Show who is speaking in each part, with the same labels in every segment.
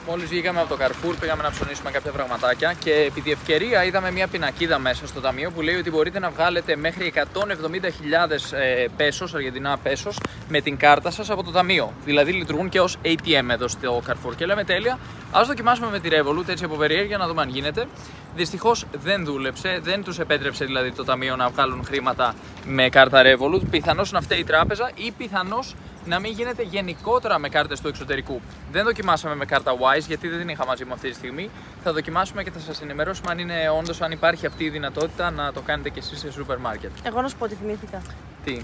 Speaker 1: Μόλις βγήκαμε από το Carrefour, πήγαμε να ψωνίσουμε κάποια πραγματάκια και επί τη ευκαιρία είδαμε μια πινακίδα μέσα στο ταμείο που λέει ότι μπορείτε να βγάλετε μέχρι 170.000 πέσος, αργεντινά πέσος, με την κάρτα σας από το ταμείο. Δηλαδή λειτουργούν και ως ATM εδώ στο Carrefour. Και λέμε τέλεια, ας δοκιμάσουμε με τη Revolut έτσι από περιέργεια να δούμε αν γίνεται. Δυστυχώς δεν δούλεψε, δεν τους επέτρεψε δηλαδή το ταμείο να βγάλουν χρήματα με κάρτα Revolut. Πιθανώς να φταίει η τράπεζα ή πιθανώς να μην γίνεται γενικότερα με κάρτες του εξωτερικού. Δεν δοκιμάσαμε με κάρτα Wise γιατί δεν την είχα μαζί μου αυτή τη στιγμή. Θα δοκιμάσουμε και θα σας ενημερώσουμε αν είναι όντως, αν υπάρχει αυτή η δυνατότητα να το κάνετε κι εσείς σε σούπερ μάρκετ.
Speaker 2: Εγώ να σου πω τι θυμήθηκα.
Speaker 1: Τι?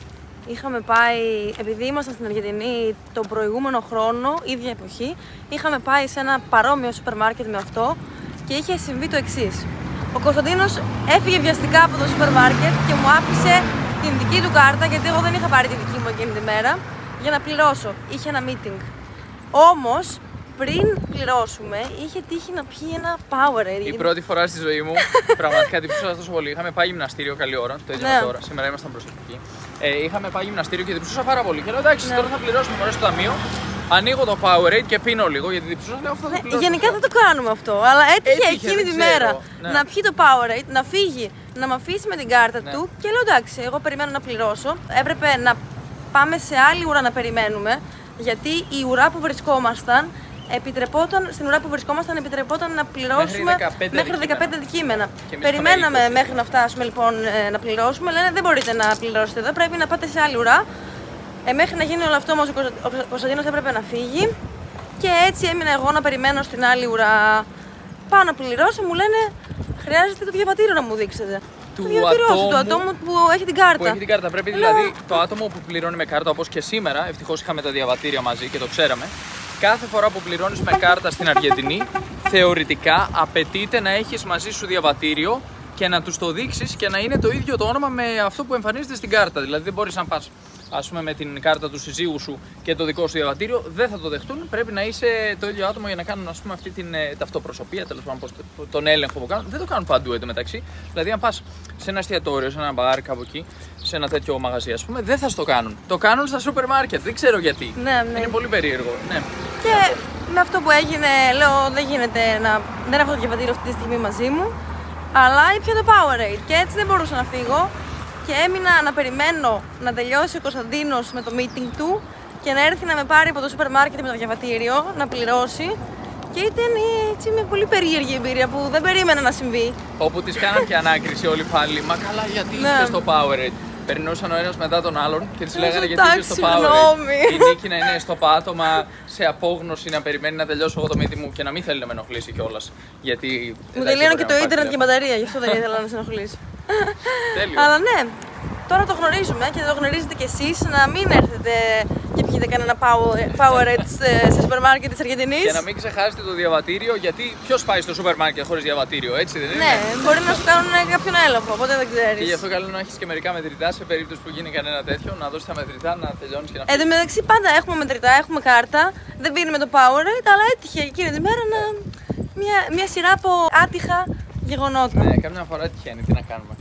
Speaker 2: Είχαμε πάει, επειδή ήμασταν στην Αργεντινή τον προηγούμενο χρόνο, ίδια εποχή, είχαμε πάει σε ένα παρόμοιο σούπερ μάρκετ με αυτό και είχε συμβεί το εξής. Ο Κωνσταντίνος έφυγε βιαστικά από το σούπερ μάρκετ και μου άφησε την δική του κάρτα, γιατί εγώ δεν είχα πάρει τη δική μου εκείνη τη μέρα, για να πληρώσω. Είχε ένα meeting. Όμως, πριν πληρώσουμε, είχε τύχει να πιει ένα Powerade.
Speaker 1: Η πρώτη φορά στη ζωή μου, πραγματικά τυπούσα τόσο πολύ. Είχαμε πάει γυμναστήριο, καλή ώρα, το ίδιο τώρα. Σήμερα ήμασταν προσεκτικοί. Είχαμε πάει γυμναστήριο και τυπούσα πάρα πολύ. Και λέω εντάξει, τώρα θα πληρώσουμε μωρέ στο ταμείο. Ανοίγω το Powerade και πίνω λίγο γιατί τυπούσα. Λέω αυτό δεν πληρώσω.
Speaker 2: Γενικά δεν το κάνουμε αυτό. Αλλά έτυχε εκείνη τη μέρα να πιει το Powerade, να φύγει, να με αφήσει με την κάρτα του. Και λέω εντάξει, εγώ περιμένω να πληρώσω. Έπρεπε να πάμε σε άλλη ουρά να περιμένουμε. Γιατί η ουρά που βρισκόμασταν στην ουρά που βρισκόμασταν επιτρεπόταν να πληρώσουμε μέχρι 15 αντικείμενα. Περιμέναμε μέχρι να φτάσουμε λοιπόν να πληρώσουμε. Λένε δεν μπορείτε να πληρώσετε εδώ, πρέπει να πάτε σε άλλη ουρά. Μέχρι να γίνει όλο αυτό όμως ο Κωνσταντίνος έπρεπε να φύγει. Και έτσι έμεινα εγώ να περιμένω στην άλλη ουρά. Πάω να πληρώσω, μου λένε χρειάζεται το διαβατήριο να μου δείξετε. Του ατόμου που έχει την κάρτα.
Speaker 1: Που έχει την κάρτα. Πρέπει δηλαδή το άτομο που πληρώνει με κάρτα, όπως και σήμερα, ευτυχώς είχαμε τα διαβατήρια μαζί και το ξέραμε. Κάθε φορά που πληρώνεις με κάρτα στην Αργεντινή, θεωρητικά απαιτείται να έχεις μαζί σου διαβατήριο και να τους το δείξεις και να είναι το ίδιο το όνομα με αυτό που εμφανίζεται στην κάρτα. Δηλαδή δεν μπορείς να πας, ας πούμε, με την κάρτα του συζύγου σου και το δικό σου διαβατήριο, δεν θα το δεχτούν. Πρέπει να είσαι το ίδιο άτομο για να κάνουν, ας πούμε, αυτή την ταυτοπροσωπία, τέλος πάντων, τον έλεγχο που κάνουν. Δεν το κάνουν παντού εντωμεταξύ. Δηλαδή, αν πας σε ένα εστιατόριο, σε ένα μπαρ, κάπου εκεί, σε ένα τέτοιο μαγαζί, ας πούμε, δεν θα στο κάνουν. Το κάνουν στα σούπερ μάρκετ. Δεν ξέρω γιατί.
Speaker 2: Ναι.
Speaker 1: Είναι πολύ περίεργο. Ναι.
Speaker 2: Και με αυτό που έγινε, λέω δεν γίνεται δεν έχω το διαβατήριο αυτή τη στιγμή μαζί μου. Αλλά ήπια το Powerade και έτσι δεν μπορούσα να φύγω. Και έμεινα να περιμένω να τελειώσει ο Κωνσταντίνος με το meeting του και να έρθει να με πάρει από το σούπερ μάρκετ με το διαβατήριο, να πληρώσει. Και ήταν έτσι μια πολύ περίεργη εμπειρία που δεν περίμενα να συμβεί.
Speaker 1: Όπου τις κάναν και ανάκριση όλοι πάλι. Μα καλά, γιατί ήρθε στο Powerade. Περνούσαν ο ένας μετά τον άλλον και τις λέγανε γιατί ήρθε στο Powerade. Η Νίκη να είναι στο πάτωμα, σε απόγνωση, να περιμένει να τελειώσω εγώ το meeting μου και να μην θέλει να με ενοχλήσει κιόλας. Γιατί.
Speaker 2: Μου τελείωνε και το ίντερνετ και η μπαταρία, γι' αυτό δεν ήθελα να σε ενοχλήσω.
Speaker 1: Τέλειο.
Speaker 2: Αλλά ναι, τώρα το γνωρίζουμε και το γνωρίζετε κι εσείς, να μην έρθετε και πιείτε κανένα Powerade σε σούπερ μάρκετ της Αργεντινής.
Speaker 1: Και να μην ξεχάσετε το διαβατήριο, γιατί ποιος πάει στο σούπερ μάρκετ χωρίς διαβατήριο, έτσι δεν είναι?
Speaker 2: Ναι, μπορεί να σου κάνουν κάποιον έλεγχο, οπότε δεν ξέρεις.
Speaker 1: Και γι' αυτό καλό να έχεις και μερικά μετρητά σε περίπτωση που γίνει κανένα τέτοιο, να δώσεις τα μετρητά, να τελειώνεις και να φύγεις.
Speaker 2: Εν τω μεταξύ πάντα έχουμε μετρητά, έχουμε κάρτα, δεν πίνουμε το Powerade, αλλά έτυχε εκείνη τη μέρα μια σειρά από άτυχα γεγονότα.
Speaker 1: Ναι, καμιά φορά τυχαίνει, τι να κάνουμε.